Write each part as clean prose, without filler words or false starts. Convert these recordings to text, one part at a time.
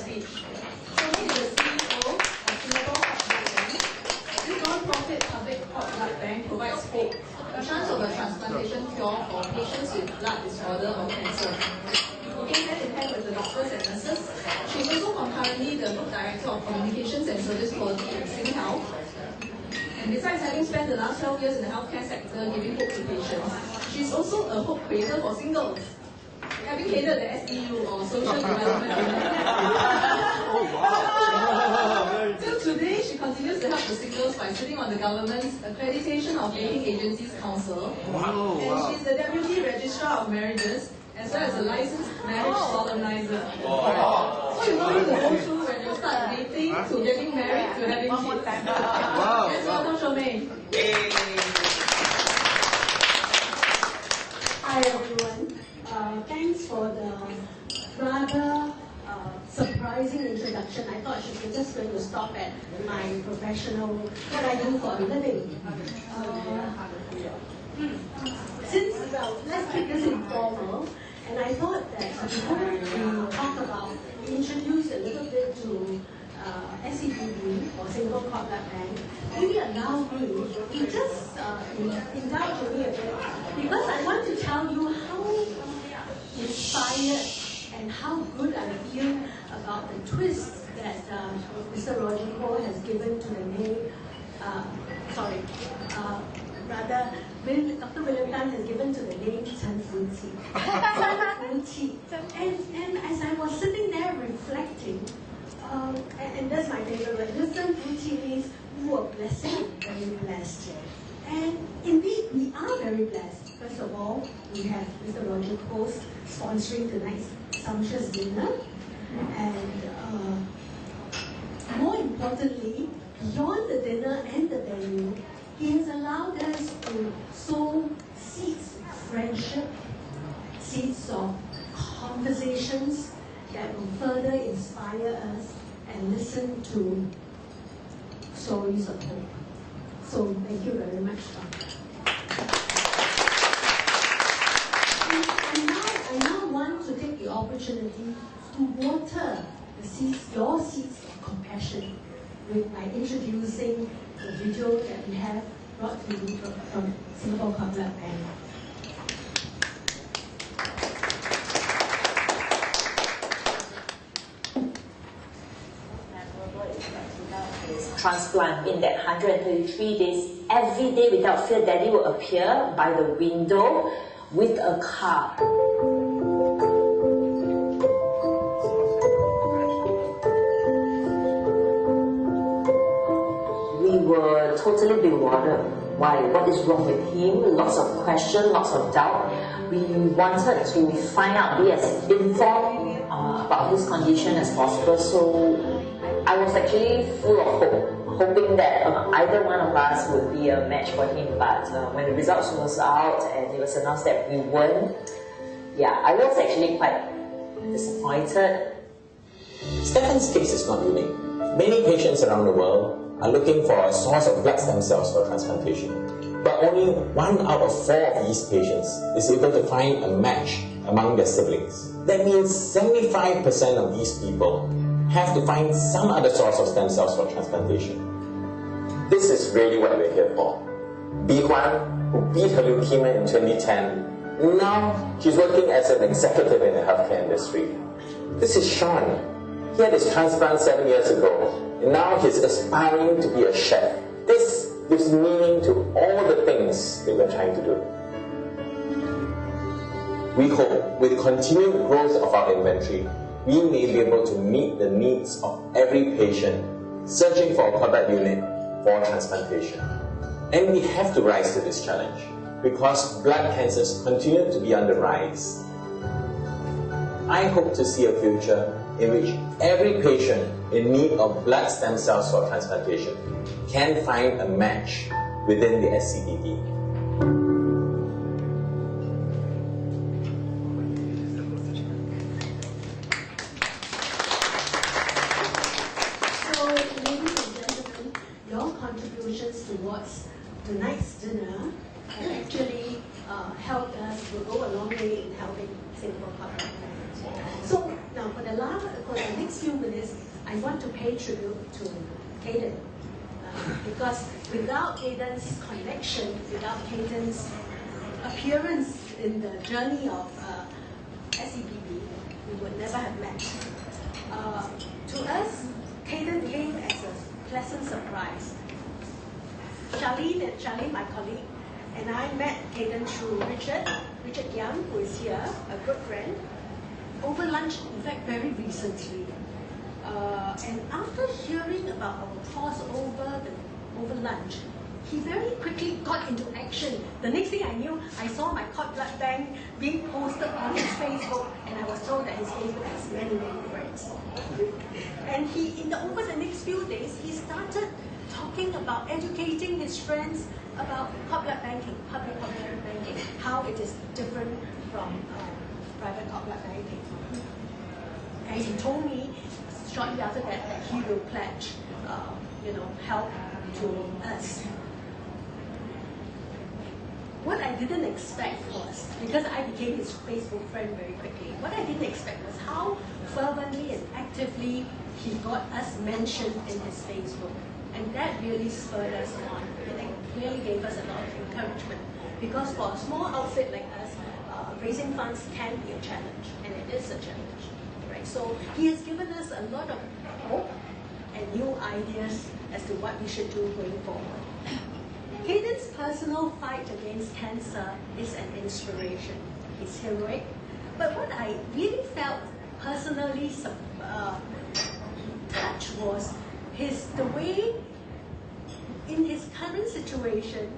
speech. Shuomei is the CEO of Singapore Cord Blood Bank. This non-profit public cord blood bank provides hope, a chance of a transplantation cure for patients with blood disorder or cancer. Working hand in hand with the doctors and nurses, she is also concurrently the Group Director of Communications and Service Quality at SingHealth. And besides having spent the last 12 years in the healthcare sector giving hope to patients, she is also a hope creator for singles. Having headed the SEU or Social Development Till today, she continues to help the singles by sitting on the government's Accreditation of Dating Agencies Council. And she's the Deputy Registrar of Marriages, as well as a licensed marriage solemnizer. So you don't have to go through when you start dating to getting married to having kids. Let's welcome Shuomei. Hi everyone. Thanks for the rather surprising introduction. I thought she was just going to stop at my professional, what I do for a living. Let's keep this informal. And I thought that before we talk about, introduce a little bit to SEBB or Singapore Cord Blood Bank, maybe allow me to just indulge me a bit, because I want to tell you how inspired and how good I feel about the twist that Mr. Rodrigo has given to the name, Dr. William Tan has given to the name Chen Fu Qi. And as I was sitting there reflecting, and that's my favorite word, this Chen Fu Qi means we were blessed, very blessed. And indeed, we are very blessed. First of all, we have Mr. Roger Post sponsoring tonight's sumptuous dinner. And more importantly, beyond the dinner and the venue, he has allowed us to sow seeds of friendship, seeds of conversations that will further inspire us and listen to stories of hope. So thank you very much, Doctor. I now want to take the opportunity to water the seeds, your seeds of compassion, by introducing the video that we have brought to you from Singapore Cord Blood Bank. Transplant in that 133 days, every day without fear, Daddy will appear by the window with a card. We were totally bewildered. Why? What is wrong with him? Lots of questions, lots of doubt. We wanted to find out, be as informed about his condition as possible. So I was actually full of hope, hoping that either one of us would be a match for him. But when the results was out and it was announced that we won, yeah, I was actually quite disappointed. Stefan's case is not unique. Many patients around the world are looking for a source of blood stem cells for transplantation. But only 1 out of 4 of these patients is able to find a match among their siblings. That means 75% of these people have to find some other source of stem cells for transplantation. This is really what we're here for. Bi Huan, who beat her leukemia in 2010, now she's working as an executive in the healthcare industry. This is Sean. He had his transplant 7 years ago, and now he's aspiring to be a chef. This gives meaning to all the things that we're trying to do. We hope with continued growth of our inventory, we may be able to meet the needs of every patient searching for a cord blood unit for transplantation. And we have to rise to this challenge because blood cancers continue to be on the rise. I hope to see a future in which every patient in need of blood stem cells for transplantation can find a match within the SCDD. So, ladies and gentlemen, your contributions towards tonight's dinner have actually helped us to go a long way in helping Singapore Cord Blood Bank. So, now for the for the next few minutes, I want to pay tribute to Caden. Because without Caden's connection, without Caden's appearance in the journey of SEBB, we would never have met. To us, Caden came as a pleasant surprise. Charlene, my colleague, and I met Caden through Richard Young, who is here, a good friend, over lunch, in fact, very recently. And after hearing about our cause over lunch, he very quickly got into action. The next thing I knew, I saw my cord blood bank being posted on his Facebook, and I was told that his Facebook has many, many friends. And over the next few days, he started talking about educating his friends about cord blood banking, public cord blood banking, how it is different from private cord blood banking. And he told me shortly after that he will pledge, help to us. What I didn't expect was, because I became his Facebook friend very quickly, what I didn't expect was how fervently and actively he got us mentioned in his Facebook. And that really spurred us on. It really gave us a lot of encouragement. Because for a small outfit like us, raising funds can be a challenge, and it is a challenge. Right? So he has given us a lot of hope and new ideas as to what we should do going forward. Caden's personal fight against cancer is an inspiration. It's heroic. But what I really felt personally touched was the way, in his current situation,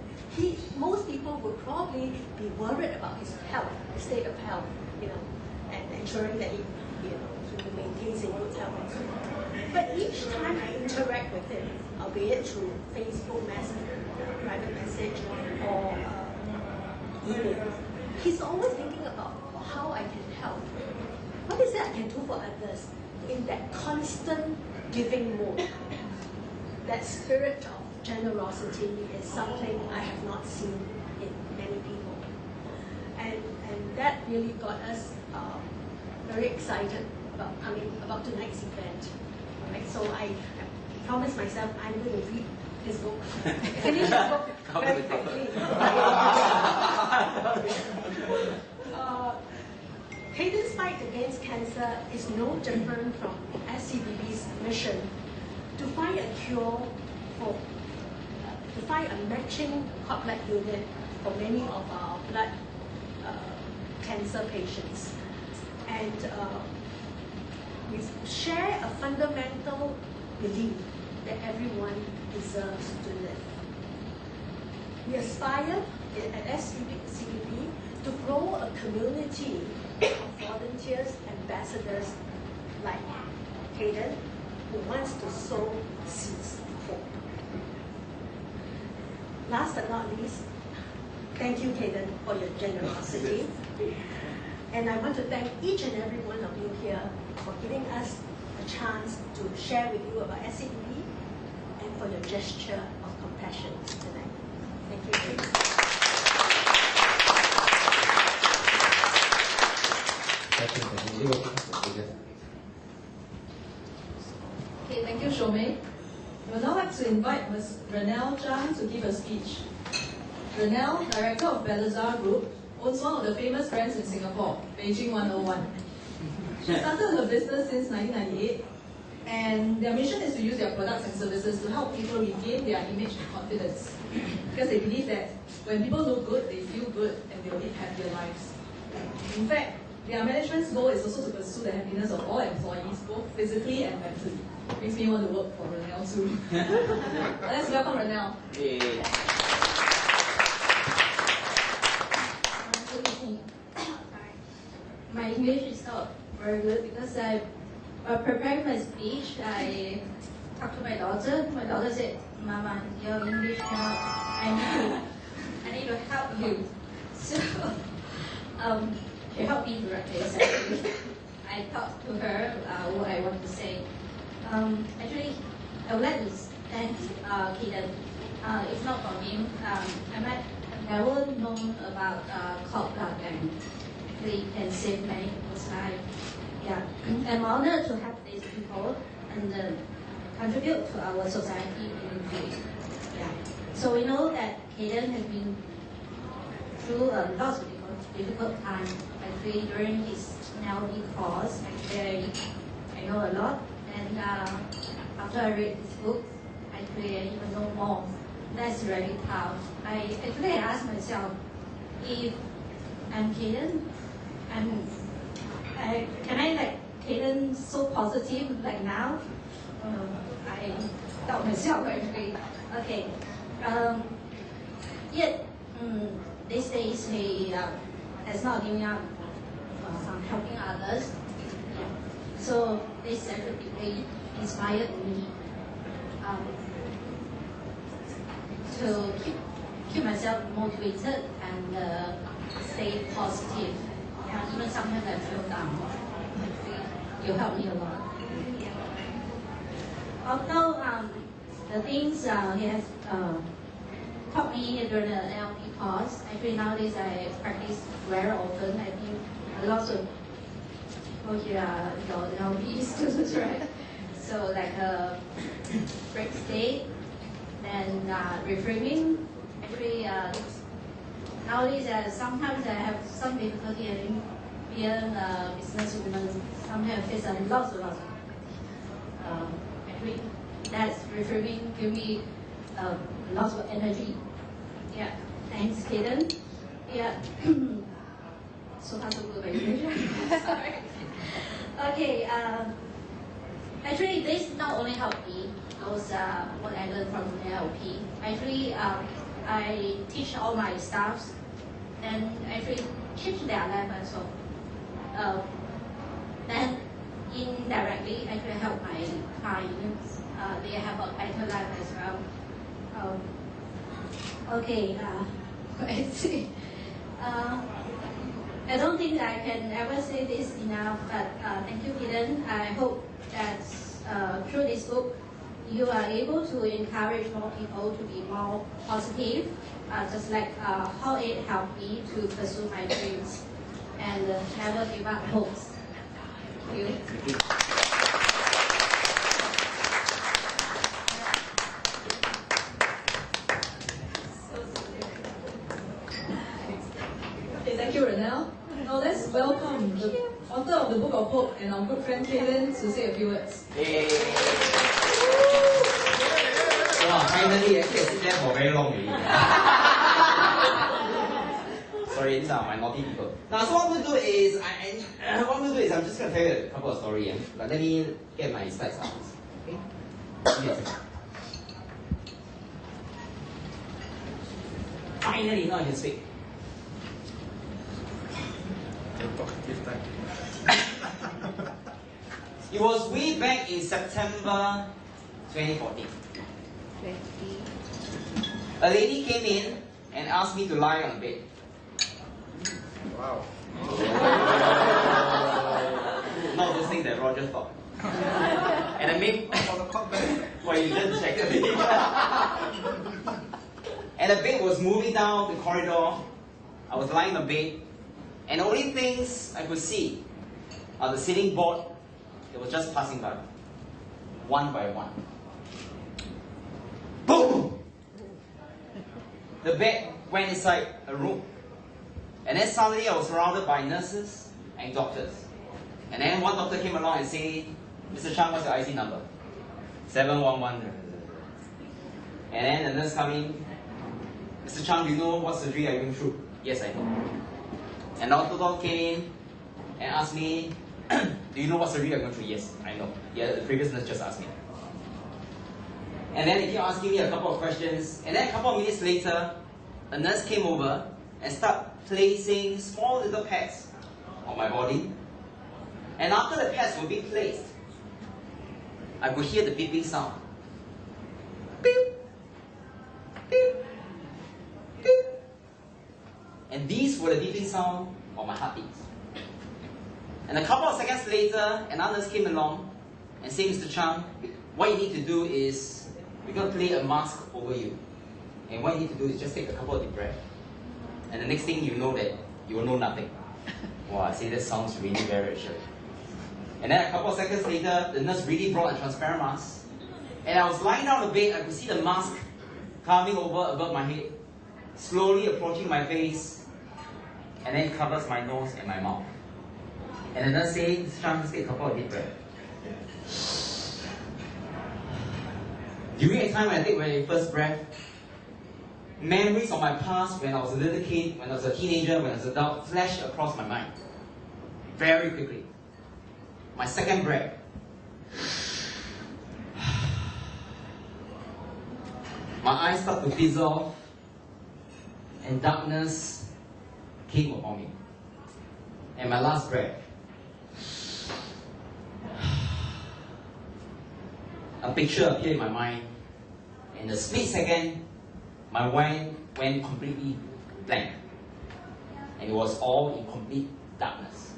most people would probably be worried about his health, his state of health, and ensuring that he maintains in good health. But each time I interact with him, albeit through Facebook message, private message, or email, he's always thinking about how I can help. What is it I can do for others in that constant giving mode? That spirit of generosity is something I have not seen in many people. And that really got us very excited about tonight's event. Right? So I promised myself I'm going to read his book, finish his book very quickly. Caden's fight against cancer is no different from SCBB's mission to find a cure to find a matching cord blood unit for many of our blood cancer patients. And we share a fundamental belief that everyone deserves to live. We aspire at SCBB to grow a community of volunteers, ambassadors like Caden, who wants to sow seeds of hope. Last but not least, thank you, Caden, for your generosity. And I want to thank each and every one of you here for giving us a chance to share with you about SCBB and for your gesture of compassion tonight. Thank you. Okay, thank you, Shuomei. We would now like to invite Ms. Ranell Zhang to give a speech. Ranell, Director of Belazar Group, owns one of the famous brands in Singapore, Beijing 101. She started her business since 1998, and their mission is to use their products and services to help people regain their image and confidence. Because they believe that when people look good, they feel good, and they will live happier lives. In fact, their management's goal is also to pursue the happiness of all employees, both physically and mentally. Makes me want to work for Ranell too. Let's welcome Ranell. Yeah. Good evening. My English is not very good because preparing my speech, I talked to my daughter. My daughter said, "Mama, your English cannot. I need to help you." So she helped me directly. I talked to her what I want to say. Actually, I would like to thank Caden. If not for him, I might have never known about cord blood bank. Actually, it can save many people's lives. Yeah, I'm honored to have these people and contribute to our society meaningfully. Yeah. So we know that Kaden has been through a lot of difficult time. Actually, during his NLP course, actually I know a lot. And after I read this book, actually I even know more. That's really tough. I asked myself, if I'm Kaden, can I like Kaden so positive like now? I doubt myself actually. Okay. Yet these days he has not given up on helping others. Yeah. So this actually inspired me to keep myself motivated and stay positive. Yeah, even sometimes I feel down. You help me a lot. Although the things he has taught me during the NLP course, actually nowadays I practice very often. I think a lot of people here are your NLP students, right? So like break state, then reframing. Actually, nowadays sometimes I have some difficulty in being a businesswoman. Sometimes I face lots of actually that's reframing give me lots of energy. Yeah, thanks, Kaden. Yeah. So hard to do my Sorry. Okay. Actually, this not only helped me, those what I learned from NLP. Actually, I teach all my staffs, and actually change their life also. Then indirectly, actually help my clients. They have a better life as well. Okay. Let's see. I don't think I can ever say this enough, but thank you, Kaden. I hope that through this book, you are able to encourage more people to be more positive, just like how it helped me to pursue my dreams and never give up hopes. Thank you. Okay, thank you, Ranell. Now let's welcome the author of the Book of Hope and our good friend Kaden to say a few words. Hey. Wow, finally, actually I sit there for very long already. Sorry, these are my naughty people. Now, so what I'm going to do is, I'm just going to tell you a couple of stories. But let me get my slides out. Okay? Give me a second. Finally, now I can speak. It was way back in September 2014. A lady came in and asked me to lie on the bed. Wow. Not those things that Roger thought. And I made well, you just checked it. And the bed was moving down the corridor. I was lying on the bed, and the only things I could see are the sitting board that was just passing by, one by one. Boom! The bed went inside a room. And then suddenly I was surrounded by nurses and doctors. And then one doctor came along and said, Mr. Chang, what's your IC number? 711. And then the nurse come in, Mr. Chang, do you know what surgery I went through? Yes, I know. And the doctor came in and asked me, do you know what surgery I went through? Yes, I know. Yeah, the previous nurse just asked me. And then they kept asking me a couple of questions. And then a couple of minutes later, a nurse came over and started placing small little pads on my body. And after the pads were being placed, I could hear the beeping sound. Beep, beep, beep. And these were the beeping sound of my heartbeats. And a couple of seconds later, another nurse came along and said, Mr. Chang, what you need to do is, we're going to play a mask over you. And what you need to do is just take a couple of deep breaths. And the next thing you know that you will know nothing. Wow, I say that sounds really very assured. And then a couple of seconds later, the nurse really brought a transparent mask. And I was lying down on the bed, I could see the mask coming over above my head, slowly approaching my face, and then covers my nose and my mouth. And the nurse said, Chang, take a couple of deep breaths. During a time when I take my first breath, memories of my past when I was a little kid, when I was a teenager, when I was an adult, flashed across my mind. Very quickly. My second breath. My eyes start to dissolve, and darkness came upon me. And my last breath. A picture appeared in my mind. In a split second, my mind went completely blank. And it was all in complete darkness.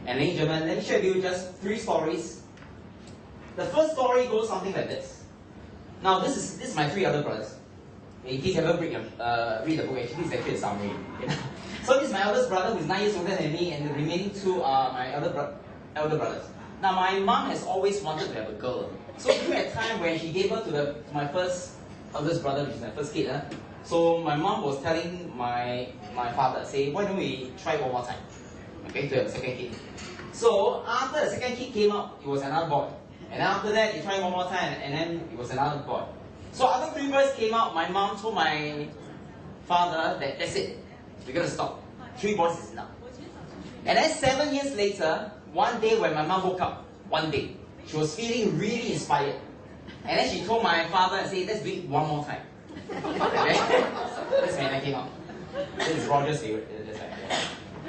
And ladies and gentlemen, let me share with you just 3 stories. The first story goes something like this. Now, this is my 3 other brothers. In case you haven't read the book, actually, it's actually a summary. So this is my eldest brother, who is 9 years older than me, and the remaining 2 are my elder brothers. Now, my mom has always wanted to have a girl. So during a time when she gave birth to my first eldest brother, which is my first kid, so my mom was telling my father, say, why don't we try one more time, okay, to have a second kid. So after the second kid came out, it was another boy. And after that, he tried one more time, and then it was another boy. So after 3 boys came out, my mom told my father that that's it, we're going to stop. 3 boys is enough. And then 7 years later, one day when my mom woke up, one day, she was feeling really inspired. And then she told my father and said, let's do it one more time. Okay? That's when I came out. This is Roger's favorite.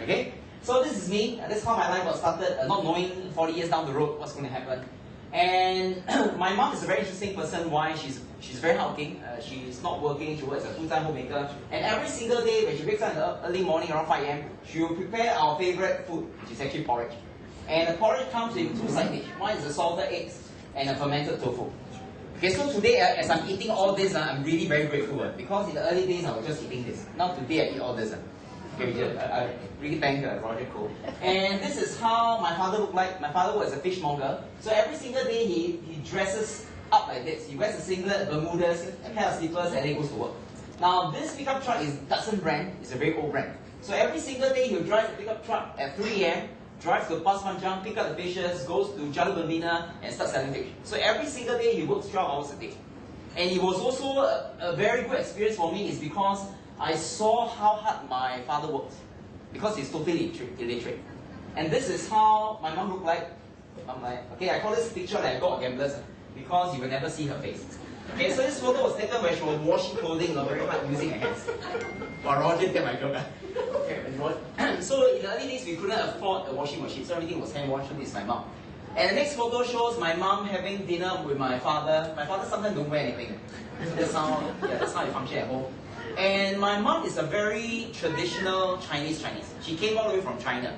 Okay? So this is me. That's how my life got started, not knowing 40 years down the road what's going to happen. And my mom is a very interesting person. Why? She's very hardworking. She's not working. She works as a full-time homemaker. And every single day when she wakes up in the early morning around 5 a.m., she will prepare our favorite food, which is actually porridge. And the porridge comes in 2 side dishes. One is the salted eggs and a fermented tofu. Okay, so today as I'm eating all this, I'm really very grateful because in the early days I was just eating this. Now today I eat all this. Okay, I really thank Roger Cole. And this is how my father looked like. My father was a fishmonger. So every single day he dresses up like this. He wears a singlet, bermudas, a pair of slippers, and then goes to work. Now this pickup truck is Datsun brand. It's a very old brand. So every single day he'll drive the pickup truck at 3 a.m. drives to Paspanjang, pick up the fishes, goes to Jalur Bembina and starts selling fish. So every single day he works 12 hours a day. And it was also a very good experience for me is because I saw how hard my father works. Because he's totally illiterate. And this is how my mom looked like. I'm like, okay, I call this picture like I got gamblers because you will never see her face. Okay, so this photo was taken when she was washing clothing very hard using her hands. But Roger did my job. Okay, so in the early days we couldn't afford a washing machine, so everything was hand washed. This is my mom. And the next photo shows my mom having dinner with my father. My father sometimes don't wear anything. That's how he functions at home. And my mom is a very traditional Chinese. She came all the way from China.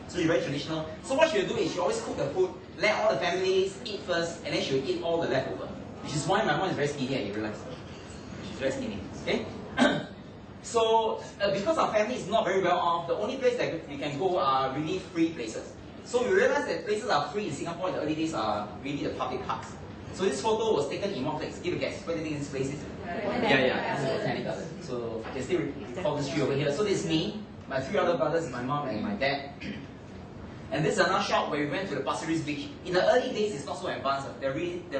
So she's very traditional. So what she'll do is she always cook the food, let all the families eat first, and then she'll eat all the leftover. Which is why my mom is very skinny, and you realize. She's very skinny. Okay? So, because our family is not very well off, the only place that we can go are really free places. So we realized that places are free in Singapore in the early days are really the public parks. So this photo was taken in one place. Give a guess. Where do you think this place is? Yeah. So you can still recall this tree over here. So this is me, my 3 other brothers, my mom and my dad. And this is another shop where we went to the Pasir Ris beach. In the early days, it's not so advanced. There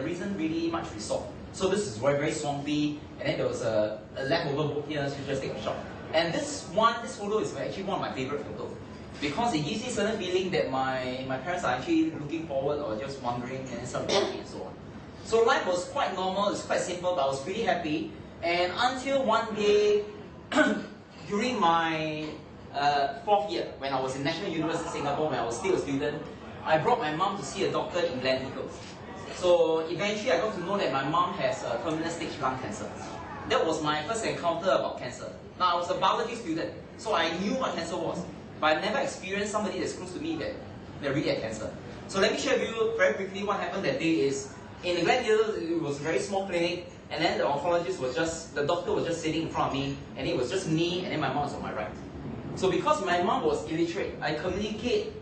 isn't really much resort. So this is very, very swampy. And then there was a leftover boat here, so you just take a shot. And this photo is actually one of my favorite photos. Because it gives me a certain feeling that my parents are actually looking forward or just wondering and then start talking and so on. So life was quite normal, it's quite simple, but I was pretty happy. And until one day, during my 4th year, when I was in National University of Singapore, when I was still a student, I brought my mom to see a doctor in Gleneagles. So eventually I got to know that my mom has terminal stage lung cancer. That was my first encounter about cancer. Now I was a biology student, so I knew what cancer was. But I never experienced somebody that's close to me that really had cancer. So let me share with you very quickly what happened that day is, in the Gleneagles, it was a very small clinic, and then the oncologist was the doctor was just sitting in front of me, and it was just me, and then my mom was on my right. So because my mom was illiterate, I communicate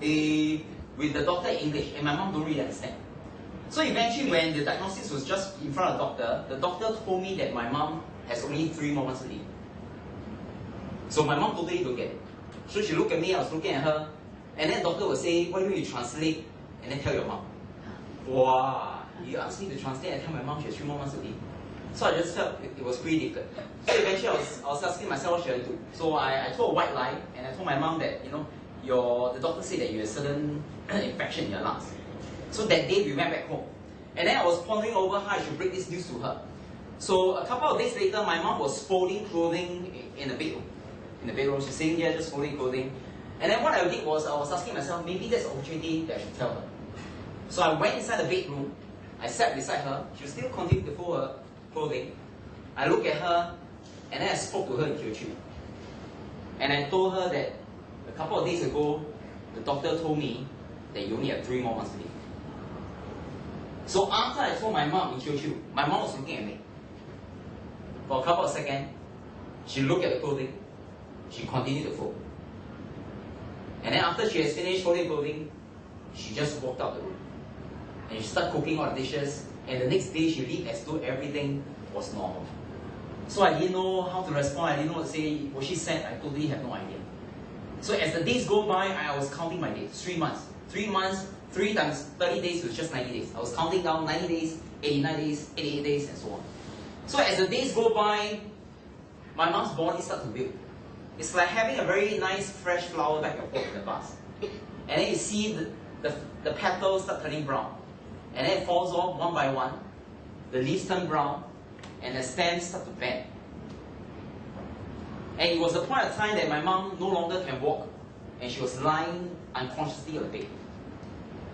with the doctor in English, and my mom don't really understand. So eventually, when the diagnosis was just in front of the doctor told me that my mom has only 3 more months to live. So my mom totally don't get it. So she looked at me, I was looking at her, and then the doctor would say, why don't you translate and then tell your mom? Wow, you asked me to translate and tell my mom she has 3 more months to live. So I just felt it was pretty difficult. So eventually I was asking myself what should I do. So I told a white lie, and I told my mom that, the doctor said that you have a certain infection in your lungs. So that day we went back home. And then I was pondering over how I should break this news to her. So a couple of days later, my mom was folding clothing in the bedroom. In the bedroom, she's sitting there just folding clothing. And then what I did was, I was asking myself, maybe that's an opportunity that I should tell her. So I went inside the bedroom, I sat beside her, she was still continuing to fold her clothing. I looked at her, and then I spoke to her in Teochew. And I told her that a couple of days ago, the doctor told me that you only have 3 more months to live. So after I told my mom in Teochew, my mom was looking at me. For a couple of seconds, she looked at the clothing, she continued to fold. And then after she has finished folding clothing, she just walked out the room. And she started cooking all the dishes, and the next day she lived as though everything was normal. So I didn't know how to respond, I didn't know what to say. What she said, I totally have no idea. So as the days go by, I was counting my days. 3 months. 3 months, 3 times 30 days was just 90 days. I was counting down 90 days, 89 days, 88 days, and so on. So as the days go by, my mom's body starts to build. It's like having a very nice fresh flower back and forth in the vase. And then you see the petals start turning brown. And then it falls off one by one. The leaves turn brown, and the stems start to bend. And it was a point of time that my mom no longer can walk, and she was lying unconsciously on the bed.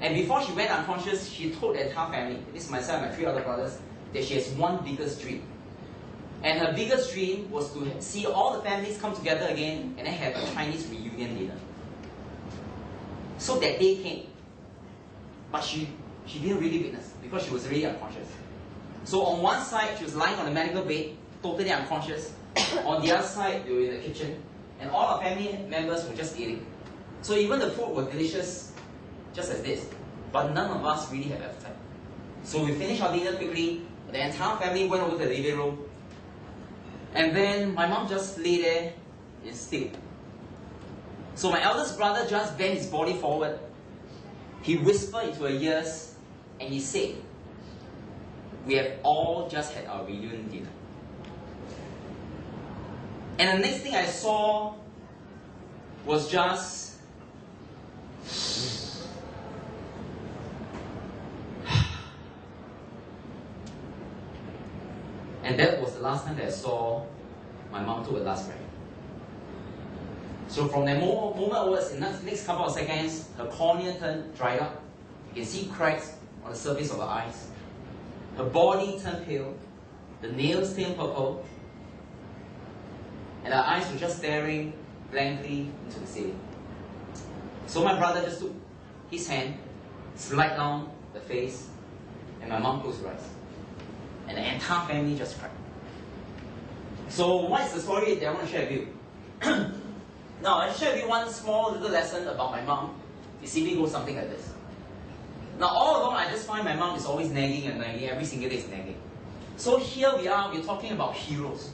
And before she went unconscious, she told the entire family, this is myself and my 3 other brothers, that she has one biggest dream. And her biggest dream was to see all the families come together again and then have a Chinese reunion dinner. So that day came, but she didn't really witness because she was really unconscious. So on one side, she was lying on the medical bed, totally unconscious. On the other side, they were in the kitchen, and all our family members were just eating. So even the food was delicious, just as this, but none of us really had appetite. So we finished our dinner quickly. The entire family went over to the living room, and then my mom just lay there and still. So my eldest brother just bent his body forward. He whispered into her ears, and he said, "We have all just had our reunion dinner." And the next thing I saw was just and that was the last time that I saw my mom took her last breath. So from that moment onwards, in the next couple of seconds, her cornea turned dried up. You can see cracks on the surface of her eyes. Her body turned pale. The nails turned purple. And her eyes were just staring blankly into the ceiling. So my brother just took his hand, slid down the face, and my mom closed her eyes. And the entire family just cried. So what is the story that I want to share with you? Now, I'll share with you one small little lesson about my mom. It simply goes something like this. Now, all along, I just find my mom is always nagging and nagging. Every single day is nagging. So here we are, we're talking about heroes.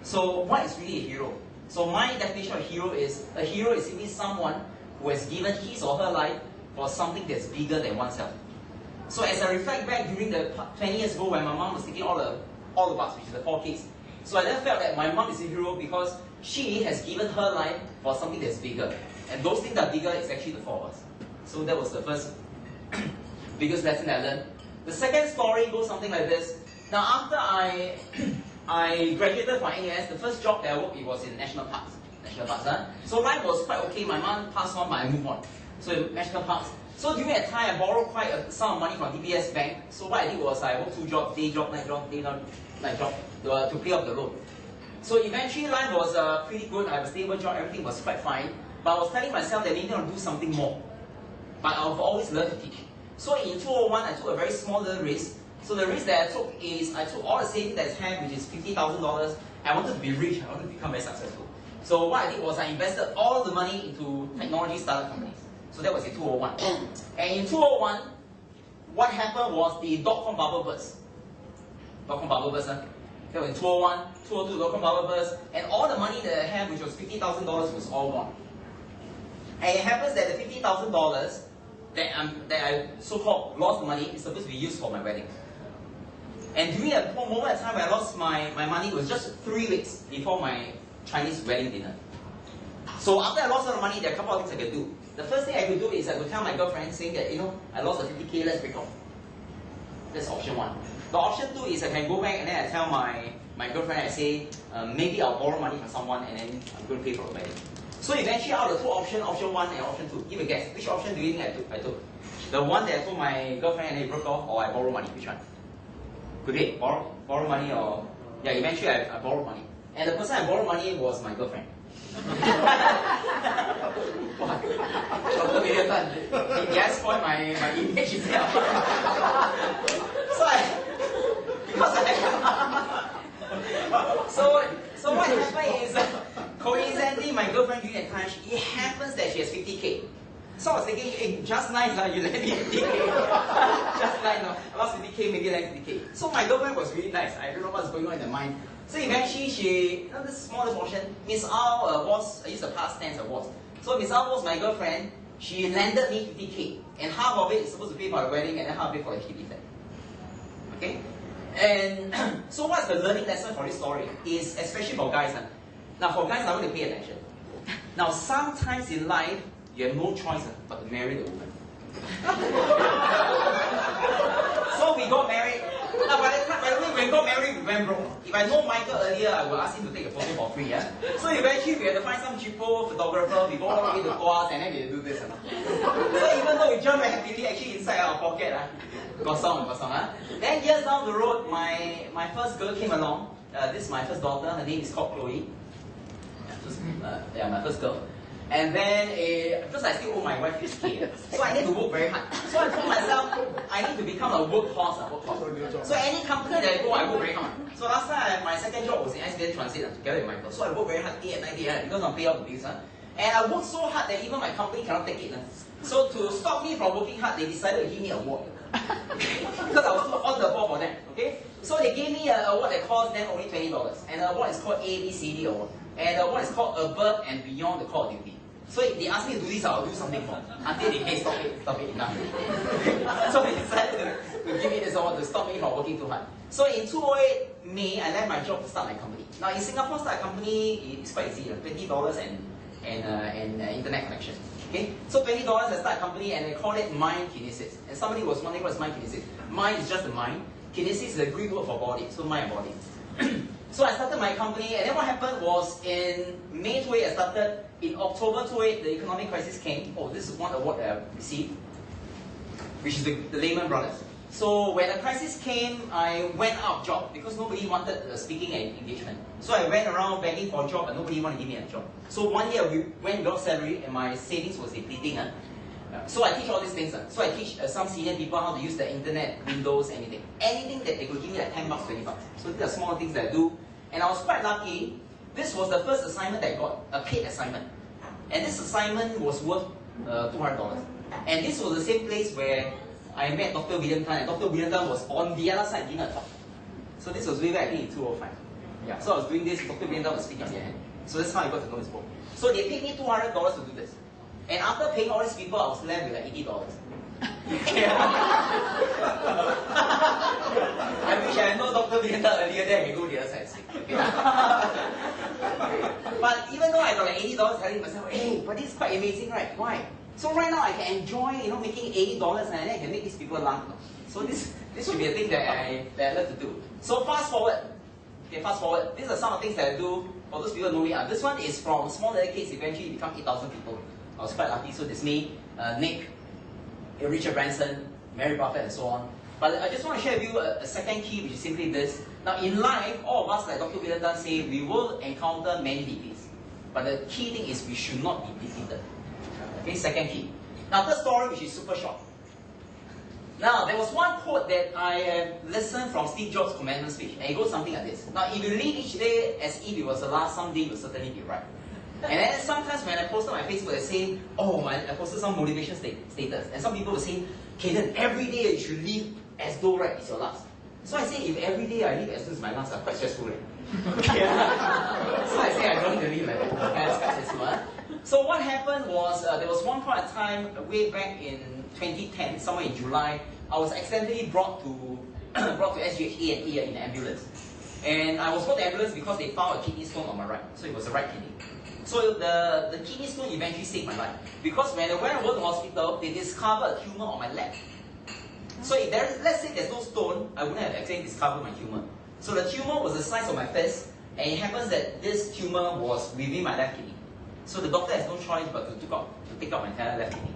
So what is really a hero? So my definition of hero is simply someone who has given his or her life for something that's bigger than oneself. So as I reflect back during the 20 years ago when my mom was taking all of us, which is the 4 kids, so I then felt that my mom is a hero because she has given her life for something that's bigger. And those things that are bigger is actually the 4 of us. So that was the first biggest lesson I learned. The second story goes something like this. Now after I graduated from NUS, the first job that I worked in was in national parks. So life was quite okay. My mom passed on, but I moved on. So in national parks. So during that time, I borrowed quite a sum of money from DBS Bank. So what I did was I worked 2 jobs, day job, night job, night job, to pay off the loan. So eventually life was pretty good. I have a stable job, everything was quite fine. But I was telling myself that maybe I want to do something more. But I've always learned to teach. So in 2001, I took a very small little risk. So the risk that I took is I took all the savings that I had, which is $50,000. I wanted to be rich. I wanted to become very successful. So what I did was I invested all the money into technology startup companies. So that was in 2001. And in 2001, what happened was the dot-com bubble burst. Dot-com bubble burst, huh? That was in 2001, 2002, dot-com bubble burst, and all the money that I had, which was $50,000, was all gone. And it happens that the $50,000 that I so-called lost money is supposed to be used for my wedding. And during a moment of time when I lost my money, it was just 3 weeks before my Chinese wedding dinner. So after I lost all the money, there are a couple of things I could do. The first thing I could do is I could tell my girlfriend saying that, I lost the 50K, let's break off. That's option one. The option two is I can go back and then I tell my girlfriend, I say, maybe I'll borrow money from someone and then I'm going to pay for the wedding. So eventually out of the two options, option one and option two, give a guess. Which option do you think I took? The one that I told my girlfriend and they broke off, or I borrow money? Which one? Could it borrow money or... Yeah, eventually I borrowed money. And the person I borrowed money was my girlfriend. What? Dr. William Tan, he has spoiled my image itself. So what happened is, coincidentally, my girlfriend during that time, it happens that she has 50K. So I was thinking, hey, just nice, you lend me 50K. Just nice, I lost 50K, maybe lend 50K. So my girlfriend was really nice. I don't know what's going on in her mind. So eventually she, this smallest portion, Miss Al was, I used the past tense of was. So Miss Al was my girlfriend, she lended me 50K. And half of it is supposed to pay for the wedding and then half of it for the HDB flat. Okay? And so what's the learning lesson for this story? Is especially for guys. Now for guys, I want to pay attention. Now sometimes in life, you have no choice but to marry the woman. So we got married. Now by the way, when we got married, we went broke. If I know Michael earlier, I would ask him to take a photo for free. Yeah? So eventually we had to find some cheapo photographer, we go all the way to Tuas and then we do this. So even though we jumped happily, actually inside our pocket, got some. Then years down the road, my first girl came along. This is my first daughter, her name is called Chloe. My first girl. And then, because I still owe my wife 50K, so I need to work very hard. So I told myself, I need to become a workhorse. So any company that I go, I work very hard. So last time, my second job was in SBS Transit together with Michael. So I worked very hard day and night, because I'm paid out the bills. And I worked so hard that even my company cannot take it. So to stop me from working hard, they decided to give me an award. Because I was on the ball for them. Okay? So they gave me an award that cost them only $20. And the award is called ABCD Award. And the award is called Above and Beyond the Call of Duty. So if they ask me to do this, I'll do something for them. Until they say, stop it, enough. So they decided to give me this award to stop me from working too hard. So in 2008 May, I left my job to start my company. Now in Singapore, start a company is quite easy, $20 and internet connection. Okay, so $20 I start a company and they call it Mind Kinesis. And somebody was wondering what is Mind Kinesis. Mind is just the mind. Kinesis is a Greek word for body, so mind and body. So I started my company, and then what happened was in May 2008 I started. In October 2008, the economic crisis came. Oh, this is one award that I received, which is the Lehman Brothers. So when the crisis came, I went out of job because nobody wanted speaking engagement. So I went around begging for a job, but nobody wanted to give me a job. So one year we went without salary, and my savings was depleting. So I teach all these things. So I teach some senior people how to use the internet, Windows, anything. Anything that they could give me like $10, $20. So these are small things that I do. And I was quite lucky. This was the first assignment that I got, a paid assignment. And this assignment was worth $200. And this was the same place where I met Dr. William Tan, and Dr. William Tan was on the other side giving a talk. So this was way back in 2005. Yeah, so I was doing this, Dr. William Tan was speaking on the hand. So that's how I got to know his book. So they paid me $200 to do this. And after paying all these people, I was left with like $80. I wish I had known Dr. William Tan earlier, then I can go the other side and speak. But even though I got like $80, telling myself, hey, but this is quite amazing, right? Why? So right now I can enjoy, making $80 and then I can make these people laugh. So this should be a thing that I love to do. So fast forward. Okay, fast forward. These are some of the things that I do for those people who know me. This one is from small little kids, eventually become 8,000 people. I was quite lucky. So there's me, Nick, Richard Branson, Mary Buffett, and so on. But I just want to share with you a second key, which is simply this. Now in life, all of us, like Dr. William Tan say, we will encounter many defeats. But the key thing is we should not be defeated. Okay, second key. Now third story, which is super short. Now there was one quote that I have listened from Steve Jobs' commencement speech, and it goes something like this. Now if you live each day as if it was the last, someday you'll certainly be right. And then sometimes when I post on my Facebook, they say, oh, I posted some motivation status. And some people will say, Kaden, every day you should live as though it's your last. So I say, if every day I live as though it's my last, I'm quite stressful. So I say, I don't need to live like that. That's quite stressful. So what happened was, there was one point of time, way back in 2010, somewhere in July, I was accidentally brought to SGH A&E in an ambulance. And I was brought to the ambulance because they found a kidney stone on my right. So it was the right kidney. So the kidney stone eventually saved my life. Because when I went over to the hospital, they discovered a tumor on my left. So if let's say there's no stone, I wouldn't have actually discovered my tumor. So the tumor was the size of my fist, and it happens that this tumor was within my left kidney. So the doctor has no choice but to take out my entire left kidney.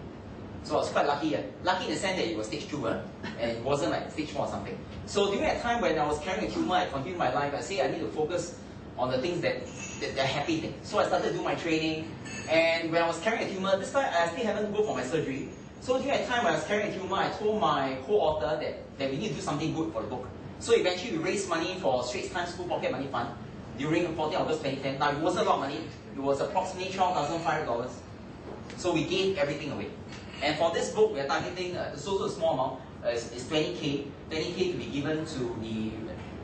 So I was quite lucky. Lucky in the sense that it was stage 2, and it wasn't like stage 4 or something. So during that time when I was carrying a tumor, I continued my life. I say I need to focus on the things that are happy things. So I started to do my training, and when I was carrying a tumor, this time I still haven't go for my surgery. So during that time when I was carrying a tumor, I told my co-author that we need to do something good for the book. So eventually we raised money for Straits Times School Pocket Money Fund during 14 August 2010. Now it wasn't a lot of money, it was approximately $12,500. So we gave everything away. And for this book, we are targeting the so small amount, is 20K to be given to the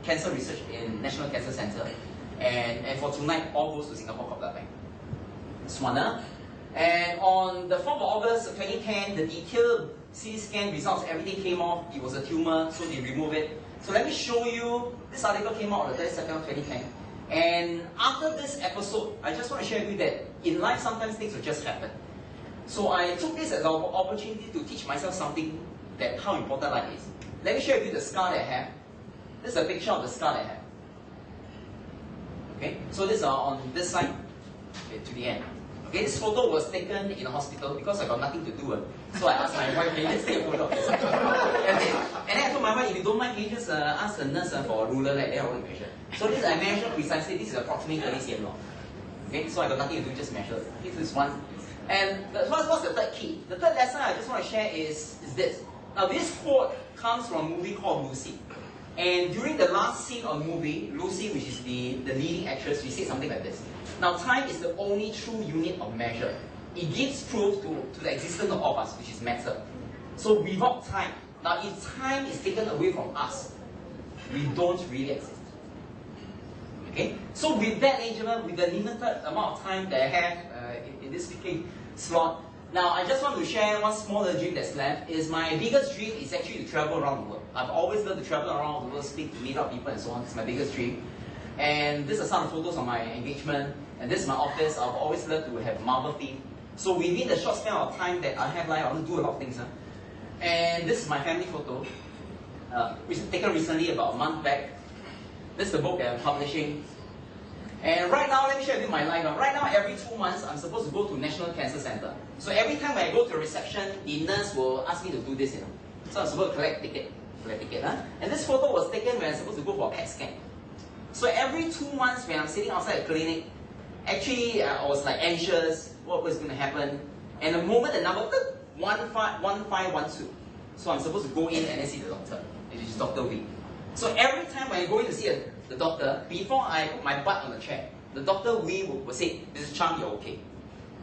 cancer research in National Cancer Center. And for tonight, all goes to Singapore Cord Blood Bank. Swana. And on the 4th of August 2010, the detailed CT scan results, everything came off. It was a tumor, so they removed it. So let me show you, this article came out on the 32nd of 2010. And after this episode, I just want to share with you that in life, sometimes things will just happen. So I took this as an opportunity to teach myself something, that how important life is. Let me share with you the scar that I have. This is a picture of the scar that I have. Okay, so this is on this side, to the end. Okay, this photo was taken in a hospital because I got nothing to do. So I asked my wife, can you just take a photo of this? And then I told my wife, if you don't mind, can you just ask the nurse for a ruler, like, I want to measure. So this I measure precisely, this is approximately 30 cm long. Okay, so I got nothing to do, just measure. This is one. And what's the third key? The third lesson I just want to share is this. Now this quote comes from a movie called Lucy. And during the last scene of the movie, Lucy, which is the leading actress, she said something like this. Now time is the only true unit of measure. It gives proof to the existence of all of us, which is matter. So without time, now if time is taken away from us, we don't really exist. Okay? So with that, ladies and gentlemen, with the limited amount of time that I have in this speaking slot, now I just want to share one smaller dream that's left. Is my biggest dream is actually to travel around the world. I've always loved to travel around the world, speak, to meet up people and so on. It's my biggest dream. And these are some photos of my engagement. And this is my office. I've always loved to have Marvel theme. So within the short span of time that I have life, I want to do a lot of things. And this is my family photo, which was taken recently about a month back. This is the book that I'm publishing. And right now, let me share with you my life. Right now, every 2 months, I'm supposed to go to National Cancer Center. So every time when I go to reception, the nurse will ask me to do this, So I'm supposed to collect ticket. And this photo was taken when I'm supposed to go for a PET scan. So every 2 months when I'm sitting outside the clinic, actually I was like anxious, what was going to happen. And the moment the number 1512, so I'm supposed to go in and then see the doctor, which is Dr. Wee. So every time when I go in to see the doctor, before I put my butt on the chair, the Dr. Wee will say, Mrs. Chang, you're okay.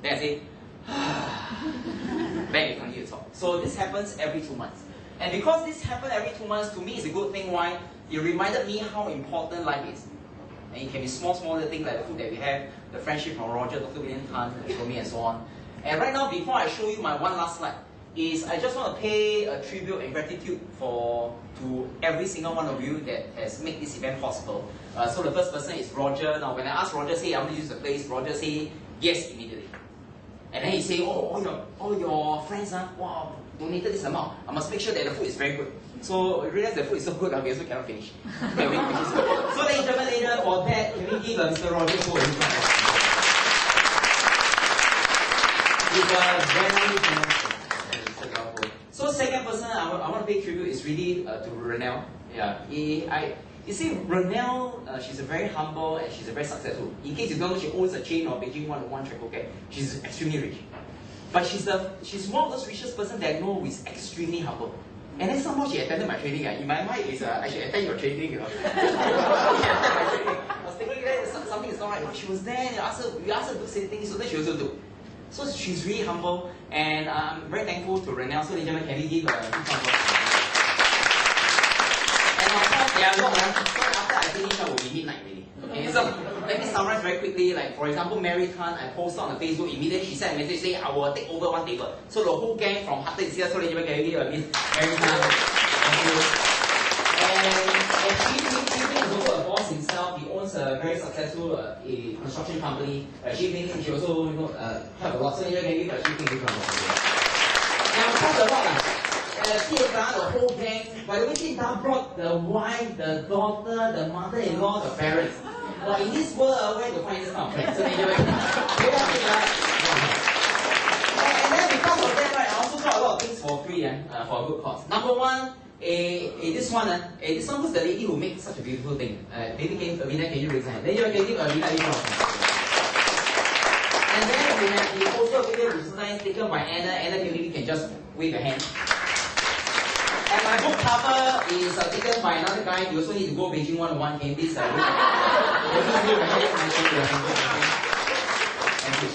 Then I say, then we continue to talk. So this happens every 2 months. And because this happened every 2 months, to me it's a good thing. Why? It reminded me how important life is. And it can be small little things like the food that we have, the friendship from Roger, Dr. William Tan, Shuomei, and so on. And right now, before I show you my one last slide, is I just want to pay a tribute and gratitude to every single one of you that has made this event possible. So the first person is Roger. Now when I asked Roger, say I want to use the place, Roger say yes immediately. And then he say, oh, all your friends, wow, donated this amount. I must make sure that the food is very good. So I realized the food is so good, we also cannot finish. So ladies and gentlemen, later for that, can we give Mr. Roger for his So second person I want to pay tribute is really to Ranell. Yeah, you see, Ranell, she's a very humble and she's a very successful. In case you don't know, she owns a chain of Beijing 101 Triple K. She's extremely rich. But she's one of those richest person that I know who is extremely humble. And then somehow she attended my training. In my mind, I should attend your training, She attended my training. I was thinking that something is not right. She was there, we asked her to do certain things, so then she also do. So she's really humble, and I'm very thankful to Ranell. So, ladies and gentlemen, can we give a big round of applause? And of course, so after I finish, it will be midnight really. Okay, so let me summarize very quickly. Like for example, Mary Tan, I posted on the Facebook, immediately she sent a message saying I will take over one table. So the whole gang from Hatta is here. So ladies and gentlemen, can we give a Miss Mary Tan? Thank you. And Xi is also a boss himself. He owns a very successful construction company. Xi Ping, she also help a lot. So ladies and gentlemen, can we give a Xi Ping big round of applause? And of course, a lot. The whole gang. By the way, Tia brought the wife, the daughter, the mother-in-law, the parents. Well, in this world, where to find this kind of friends? So anyway, and then because of that, right, I also got a lot of things for free for a good cause. Number one, this one was the lady who made such a beautiful thing. Maybe Avina, can you raise your hand? Then you can give Avina a little. And then we have the also video design taken by Anna. Anna, maybe can just wave a hand. And my book cover is taken by another guy. You also need to go Beijing 101. Can this Thank you.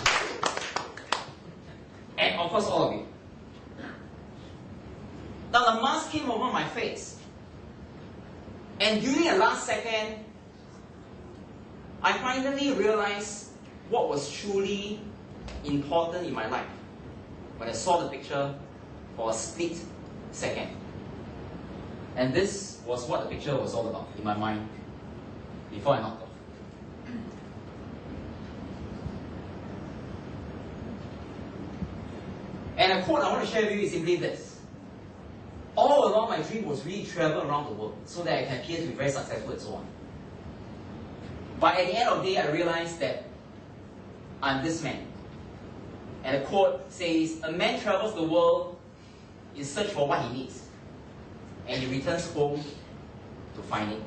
And of course, all of you. Now the mask came over my face. And during the last second, I finally realized what was truly important in my life when I saw the picture for a split second. And this was what the picture was all about in my mind before I knocked off. And a quote I want to share with you is simply this. All along my dream was really to travel around the world so that I can appear to be very successful and so on. But at the end of the day, I realized that I'm this man. And the quote says, a man travels the world in search for what he needs. And he returns home to find it.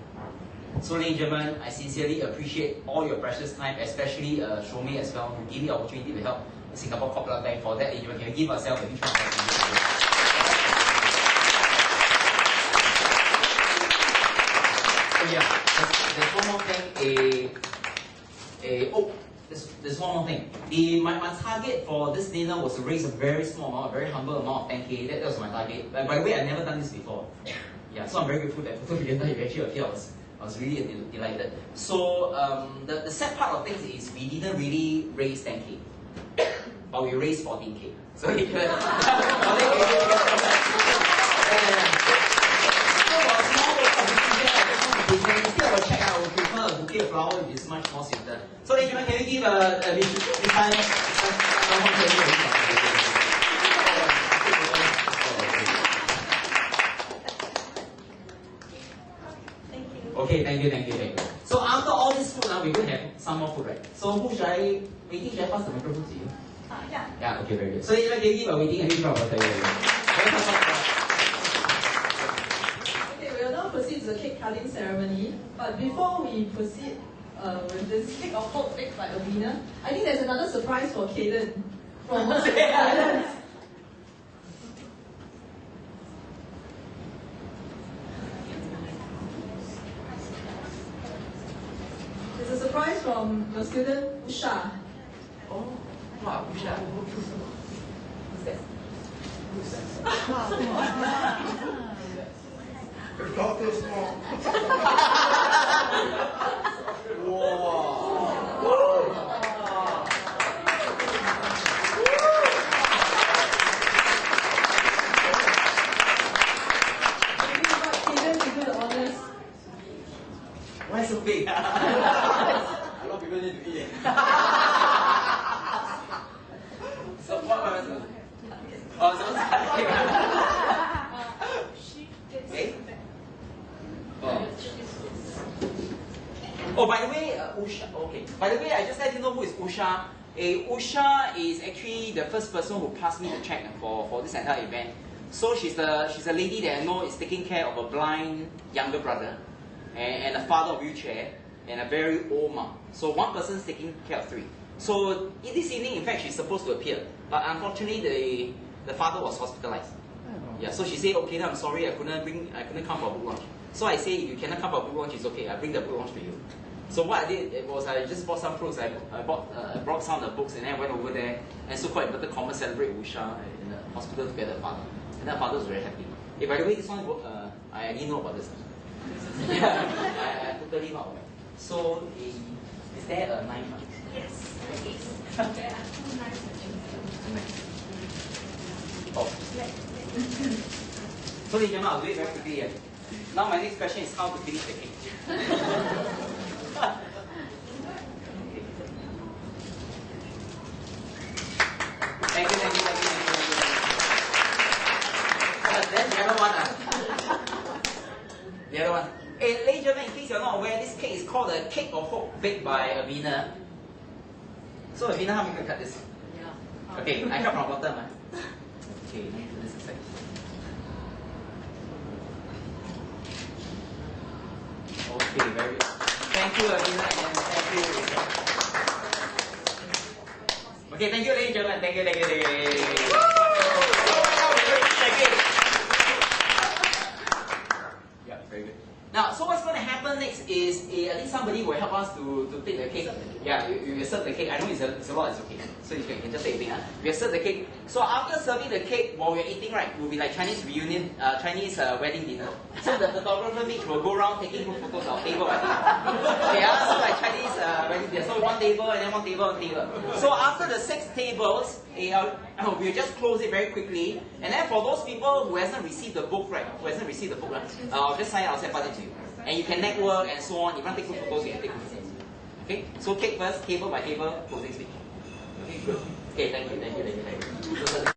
So ladies and gentlemen, I sincerely appreciate all your precious time, especially Shuomei as well, who gave me the opportunity to help the Singapore Corporate Bank. For that, ladies and gentlemen, can we give ourselves a huge round of applause? So yeah, there's one more thing. There's one more thing. My target for this dinner was to raise a very small amount, a very humble amount of 10K. That was my target. By the way, I've never done this before. Yeah, so I'm very grateful that Photo Billionaire eventually appeared. I was really delighted. So the sad part of things is we didn't really raise 10K, but we raised 14K. So you can. Instead of a check, I would prefer a bouquet of flowers, which is much more sweeter. So ladies and gentlemen, can we give a time? Okay, thank you. So after all this food, now we're going to have some more food, right? So who should I pass the microphone to you? Yeah. Yeah, okay, very good. So ladies and gentlemen, can you give a waiting and big round of applause? We will now proceed to the cake cutting ceremony. But before we proceed with this cake of hope baked by Avina, I think there's another surprise for Kaden from Australia. There's a surprise from your student Usha. Oh, wow, Usha. Who's that? Doctor Small. Why so big? A lot of people need to eat. So what was it? Oh, so okay. Oh, by the way, Usha. Okay. By the way, I just let you know who is Usha. Usha is actually the first person who passed me the check for this entire event. So she's a lady that I know is taking care of a blind younger brother, and a father of wheelchair, and a very old mom. So one person is taking care of three. So this evening, in fact, she's supposed to appear, but unfortunately, the father was hospitalized. Yeah. So she said, "Okay, I'm sorry, I couldn't come for a book launch." So I say, "If you cannot come for a book launch, it's okay. I bring the book launch to you." So what I did was I just bought some fruits. I brought some of the books, and then I went over there and so called invited Thomas celebrate Usha in the hospital together with father. And the father was very happy. Hey, by the way, this one I didn't know about this. I totally not aware. So is there a knife? Yes. Okay. Oh. So ladies and gentlemen, I'll do it very quickly. Now my next question is how to finish the cake. Thank you. Then the other one. The other one. Hey, ladies and gentlemen, in case you're not aware, this cake is called the Cake of Hope, baked by Avina. So Avina, how many can cut this? Yeah. Okay, I cut from bottom. Okay, let me do this a second. Okay, very good. Thank you, Avina, and thank you. Okay, thank you, ladies and gentlemen. Thank you. Yeah, very good. Now, so what's going to happen next is I think somebody will help us to take the cake. Yeah, you serve the cake. I know it's a lot, it's okay. So you can just take it. We serve the cake. So after serving the cake, while we're eating, right, will be like Chinese reunion, Chinese wedding dinner. So the photographer Mitch will go around taking group photos of table, I think. Yeah, so like Chinese wedding dinner. So one table and then one table. So after the 6 tables, we'll just close it very quickly. And then for those people who hasn't received the book, right, I'll just sign it, I'll send it to you. And you can network and so on. If you want to take group photos, you can take group photos. Okay? So cake first, table by table, closing speech. Okay, good. Okay, thank you.